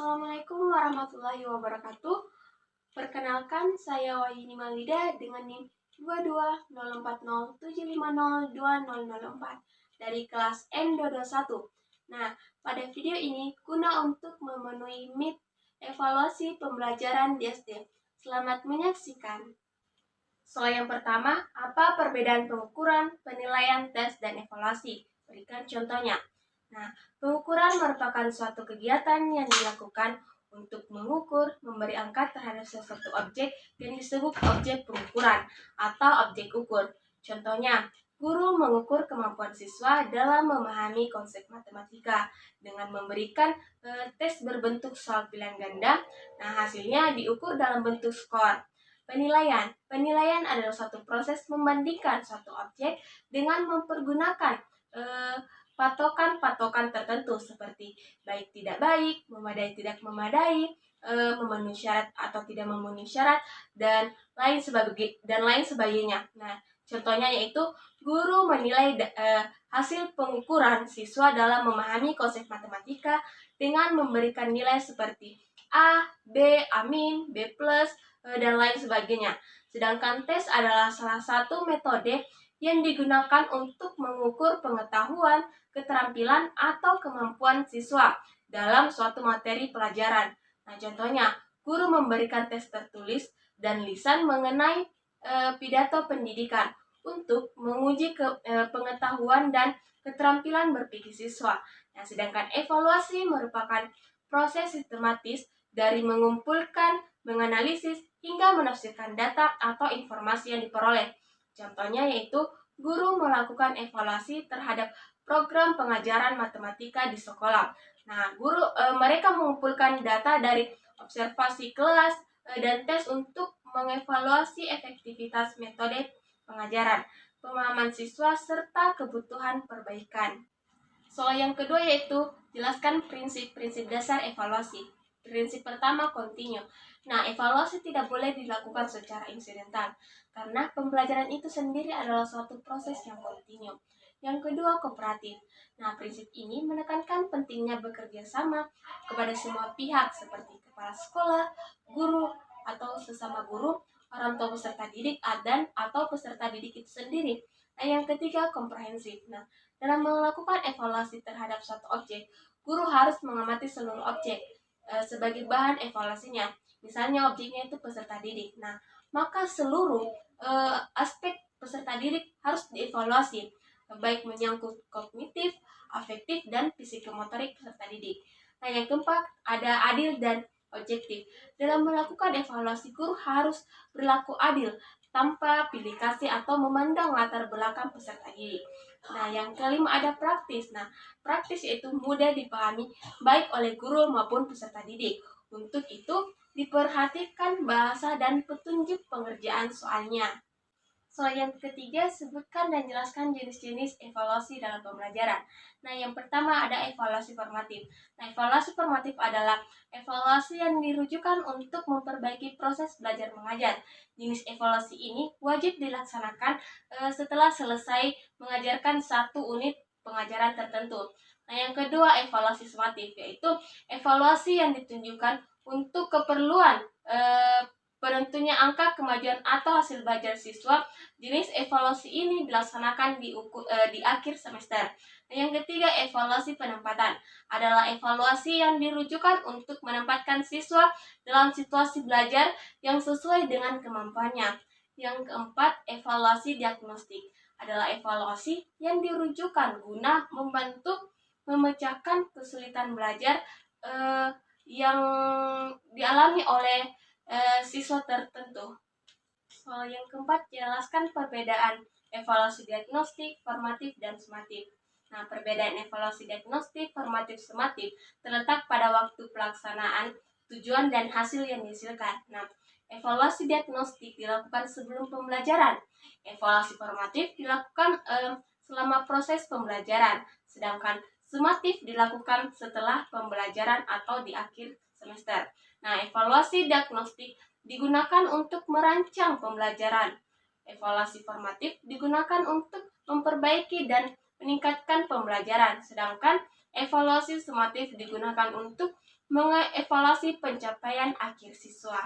Assalamualaikum warahmatullahi wabarakatuh. Perkenalkan, saya Wahyuni Malida dengan NIM 220407502004 dari kelas N221. Nah, pada video ini guna untuk memenuhi MIT evaluasi pembelajaran di SD. Selamat menyaksikan. Soal yang pertama, apa perbedaan pengukuran, penilaian, tes, dan evaluasi? Berikan contohnya. Nah, pengukuran merupakan suatu kegiatan yang dilakukan untuk mengukur, memberi angka terhadap sesuatu objek yang disebut objek pengukuran atau objek ukur. Contohnya, guru mengukur kemampuan siswa dalam memahami konsep matematika dengan memberikan tes berbentuk soal pilihan ganda. Nah, hasilnya diukur dalam bentuk skor. Penilaian adalah suatu proses membandingkan suatu objek dengan mempergunakan patokan-patokan tertentu seperti baik tidak baik, memadai tidak memadai, memenuhi syarat atau tidak memenuhi syarat, dan lain sebagainya. Nah, contohnya yaitu guru menilai hasil pengukuran siswa dalam memahami konsep matematika dengan memberikan nilai seperti A, B, A-, B+, dan lain sebagainya. Sedangkan tes adalah salah satu metode yang digunakan untuk mengukur pengetahuan, keterampilan, atau kemampuan siswa dalam suatu materi pelajaran. Nah, contohnya, guru memberikan tes tertulis dan lisan mengenai pidato pendidikan untuk menguji pengetahuan dan keterampilan berpikir siswa. Nah, sedangkan evaluasi merupakan proses sistematis dari mengumpulkan, menganalisis, hingga menafsirkan data atau informasi yang diperoleh. Contohnya yaitu guru melakukan evaluasi terhadap program pengajaran matematika di sekolah. Nah, mereka mengumpulkan data dari observasi kelas dan tes untuk mengevaluasi efektivitas metode pengajaran, pemahaman siswa, serta kebutuhan perbaikan. Soal yang kedua yaitu jelaskan prinsip-prinsip dasar evaluasi. Prinsip pertama, kontinu. Nah, evaluasi tidak boleh dilakukan secara insidental, karena pembelajaran itu sendiri adalah suatu proses yang kontinu. Yang kedua, kooperatif. Nah, prinsip ini menekankan pentingnya bekerja sama kepada semua pihak seperti kepala sekolah, guru, atau sesama guru, orang tua peserta didik, dan atau peserta didik itu sendiri. Nah, yang ketiga, komprehensif. Nah, dalam melakukan evaluasi terhadap suatu objek, guru harus mengamati seluruh objek sebagai bahan evaluasinya. Misalnya objeknya itu peserta didik. Nah, maka seluruh aspek peserta didik harus dievaluasi, baik menyangkut kognitif, afektif, dan psikomotorik peserta didik. Nah, yang keempat, ada adil dan objektif. Dalam melakukan evaluasi, guru harus berlaku adil tanpa pilih kasih atau memandang latar belakang peserta didik. Nah, yang kelima ada praktis. Nah, praktis itu mudah dipahami baik oleh guru maupun peserta didik. Untuk itu, diperhatikan bahasa dan petunjuk pengerjaan soalnya. Soal yang ketiga, sebutkan dan jelaskan jenis-jenis evaluasi dalam pembelajaran. Nah, yang pertama ada evaluasi formatif. Nah, evaluasi formatif adalah evaluasi yang dirujukan untuk memperbaiki proses belajar mengajar. Jenis evaluasi ini wajib dilaksanakan setelah selesai mengajarkan satu unit pengajaran tertentu. Nah, yang kedua evaluasi sumatif, yaitu evaluasi yang ditunjukkan untuk keperluan penentunya angka kemajuan atau hasil belajar siswa. Jenis evaluasi ini dilaksanakan di akhir semester. Nah, yang ketiga, evaluasi penempatan adalah evaluasi yang dirujukan untuk menempatkan siswa dalam situasi belajar yang sesuai dengan kemampuannya. Yang keempat, evaluasi diagnostik adalah evaluasi yang dirujukan guna membantu memecahkan kesulitan belajar yang dialami oleh siswa tertentu. Soal yang keempat, jelaskan perbedaan evaluasi diagnostik, formatif, dan sumatif. Nah, perbedaan evaluasi diagnostik, formatif, sumatif terletak pada waktu pelaksanaan, tujuan, dan hasil yang dihasilkan. Nah, evaluasi diagnostik dilakukan sebelum pembelajaran. Evaluasi formatif dilakukan selama proses pembelajaran, sedangkan sumatif dilakukan setelah pembelajaran atau di akhir semester. Nah, evaluasi diagnostik digunakan untuk merancang pembelajaran. Evaluasi formatif digunakan untuk memperbaiki dan meningkatkan pembelajaran, sedangkan evaluasi sumatif digunakan untuk mengevaluasi pencapaian akhir siswa.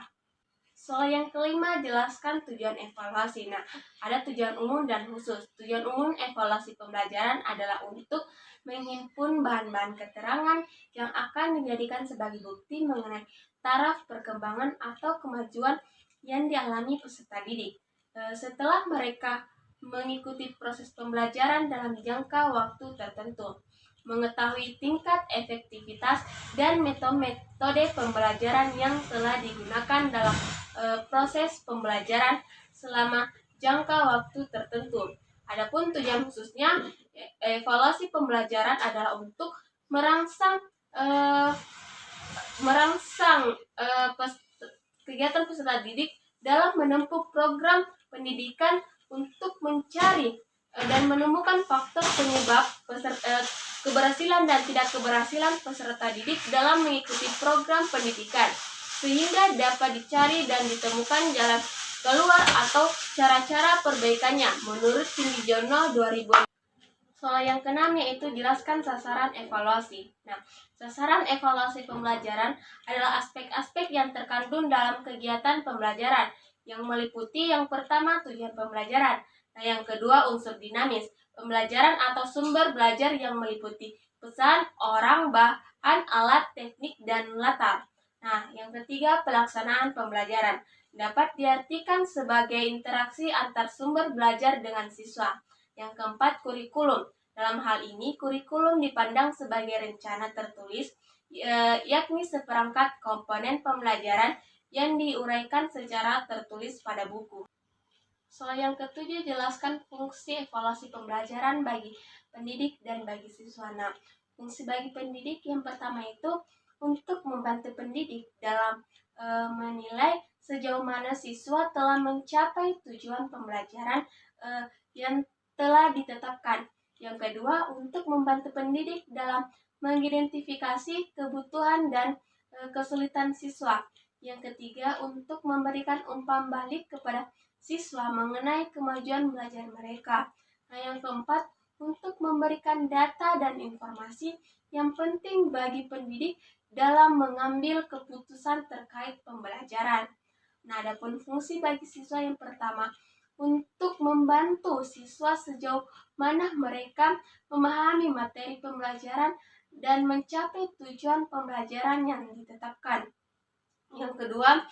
Soal yang kelima, jelaskan tujuan evaluasi. Nah, ada tujuan umum dan khusus. Tujuan umum evaluasi pembelajaran adalah untuk menghimpun bahan-bahan keterangan yang akan dijadikan sebagai bukti mengenai taraf perkembangan atau kemajuan yang dialami peserta didik. Setelah mereka mengikuti proses pembelajaran dalam jangka waktu tertentu, mengetahui tingkat efektivitas dan metode pembelajaran yang telah digunakan dalam proses pembelajaran selama jangka waktu tertentu. Adapun tujuan khususnya, evaluasi pembelajaran adalah untuk merangsang kegiatan peserta didik dalam menempuh program pendidikan untuk mencari dan menemukan faktor penyebab keberhasilan dan tidak keberhasilan peserta didik dalam mengikuti program pendidikan, sehingga dapat dicari dan ditemukan jalan keluar atau cara-cara perbaikannya menurut Cindy Jono 2000. Soal yang keenam yaitu jelaskan sasaran evaluasi. Nah, sasaran evaluasi pembelajaran adalah aspek-aspek yang terkandung dalam kegiatan pembelajaran, yang meliputi yang pertama tujuan pembelajaran. Nah, yang kedua unsur dinamis pembelajaran atau sumber belajar yang meliputi pesan, orang, bahan, alat, teknik, dan latar. Nah, yang ketiga pelaksanaan pembelajaran dapat diartikan sebagai interaksi antar sumber belajar dengan siswa. Yang keempat, kurikulum. Dalam hal ini, kurikulum dipandang sebagai rencana tertulis, yakni seperangkat komponen pembelajaran yang diuraikan secara tertulis pada buku. Soal yang ketujuh, jelaskan fungsi evaluasi pembelajaran bagi pendidik dan bagi siswa. Nah, fungsi bagi pendidik yang pertama itu untuk membantu pendidik dalam menilai sejauh mana siswa telah mencapai tujuan pembelajaran yang telah ditetapkan. Yang kedua, untuk membantu pendidik dalam mengidentifikasi kebutuhan dan kesulitan siswa. Yang ketiga, untuk memberikan umpan balik kepada siswa mengenai kemajuan belajar mereka. Nah, yang keempat, untuk memberikan data dan informasi yang penting bagi pendidik dalam mengambil keputusan terkait pembelajaran. Nah, adapun fungsi bagi siswa yang pertama, untuk membantu siswa sejauh mana mereka memahami materi pembelajaran dan mencapai tujuan pembelajaran yang ditetapkan. Yang kedua,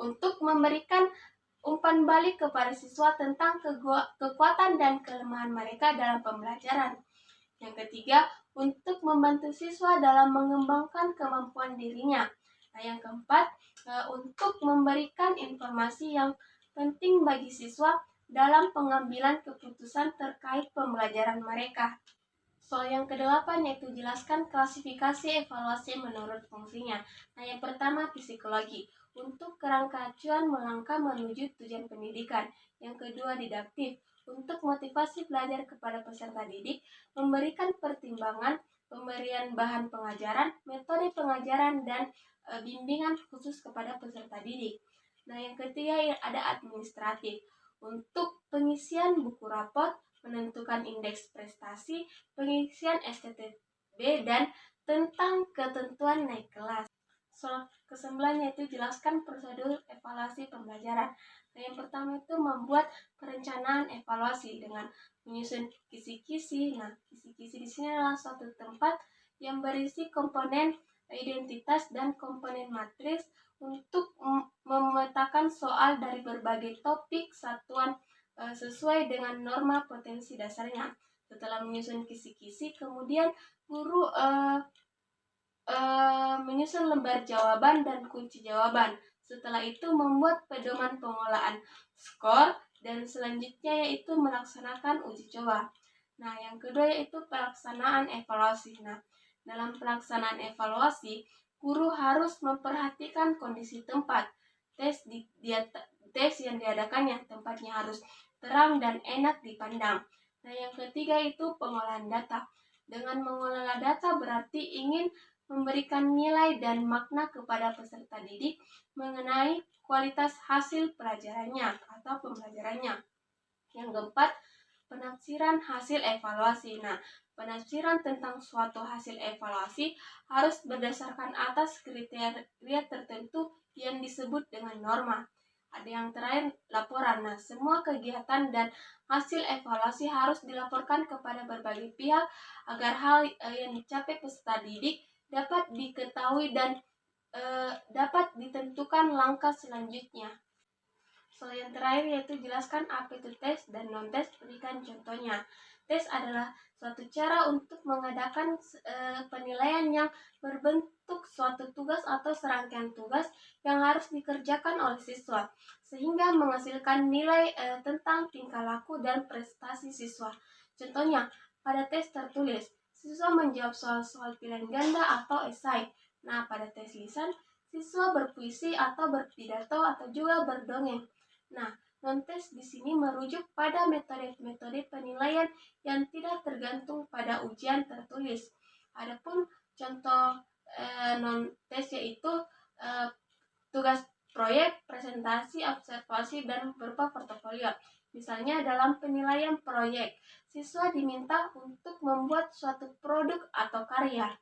untuk memberikan umpan balik kepada siswa tentang kekuatan dan kelemahan mereka dalam pembelajaran. Yang ketiga, untuk membantu siswa dalam mengembangkan kemampuan dirinya. Nah, yang keempat, untuk memberikan informasi yang penting bagi siswa dalam pengambilan keputusan terkait pembelajaran mereka. Soal yang kedelapan yaitu jelaskan klasifikasi evaluasi menurut fungsinya. Nah, yang pertama psikologi, untuk kerangka acuan melangkah menuju tujuan pendidikan. Yang kedua didaktif, untuk motivasi belajar kepada peserta didik, memberikan pertimbangan, pemberian bahan pengajaran, metode pengajaran, dan bimbingan khusus kepada peserta didik. Nah, yang ketiga ada administratif, untuk pengisian buku rapot, menentukan indeks prestasi, pengisian STTB, dan tentang ketentuan naik kelas. Soal ke-9 yaitu jelaskan prosedur evaluasi pembelajaran. Nah, yang pertama itu membuat perencanaan evaluasi dengan menyusun kisi-kisi. Nah, kisi-kisi di sini adalah suatu tempat yang berisi komponen identitas dan komponen matris untuk memetakan soal dari berbagai topik satuan sesuai dengan norma potensi dasarnya. Setelah menyusun kisi-kisi, kemudian guru menyusun lembar jawaban dan kunci jawaban. Setelah itu membuat pedoman pengolahan skor dan selanjutnya yaitu melaksanakan uji coba. Nah, yang kedua yaitu pelaksanaan evaluasi. Nah, dalam pelaksanaan evaluasi, guru harus memperhatikan kondisi tempat. Tes yang diadakannya, tempatnya harus terang dan enak dipandang. Nah, yang ketiga itu pengolahan data. Dengan mengolah data berarti ingin memberikan nilai dan makna kepada peserta didik mengenai kualitas hasil pelajarannya atau pembelajarannya. Yang keempat, penafsiran hasil evaluasi. Nah, penafsiran tentang suatu hasil evaluasi harus berdasarkan atas kriteria tertentu yang disebut dengan norma. Ada yang terakhir, laporan. Nah, semua kegiatan dan hasil evaluasi harus dilaporkan kepada berbagai pihak agar hal yang dicapai peserta didik dapat diketahui dan dapat ditentukan langkah selanjutnya. Yang terakhir yaitu jelaskan apa itu tes dan non-tes, berikan contohnya. Tes adalah suatu cara untuk mengadakan penilaian yang berbentuk suatu tugas atau serangkaian tugas yang harus dikerjakan oleh siswa, sehingga menghasilkan nilai tentang tingkah laku dan prestasi siswa. Contohnya, pada tes tertulis, siswa menjawab soal-soal pilihan ganda atau esai. Nah, pada tes lisan, siswa berpuisi atau berpidato atau juga berdongeng. Nah, non-tes di sini merujuk pada metode-metode penilaian yang tidak tergantung pada ujian tertulis. Adapun contoh non-tes yaitu tugas proyek, presentasi, observasi, dan berupa portofolio. Misalnya dalam penilaian proyek, siswa diminta untuk membuat suatu produk atau karya.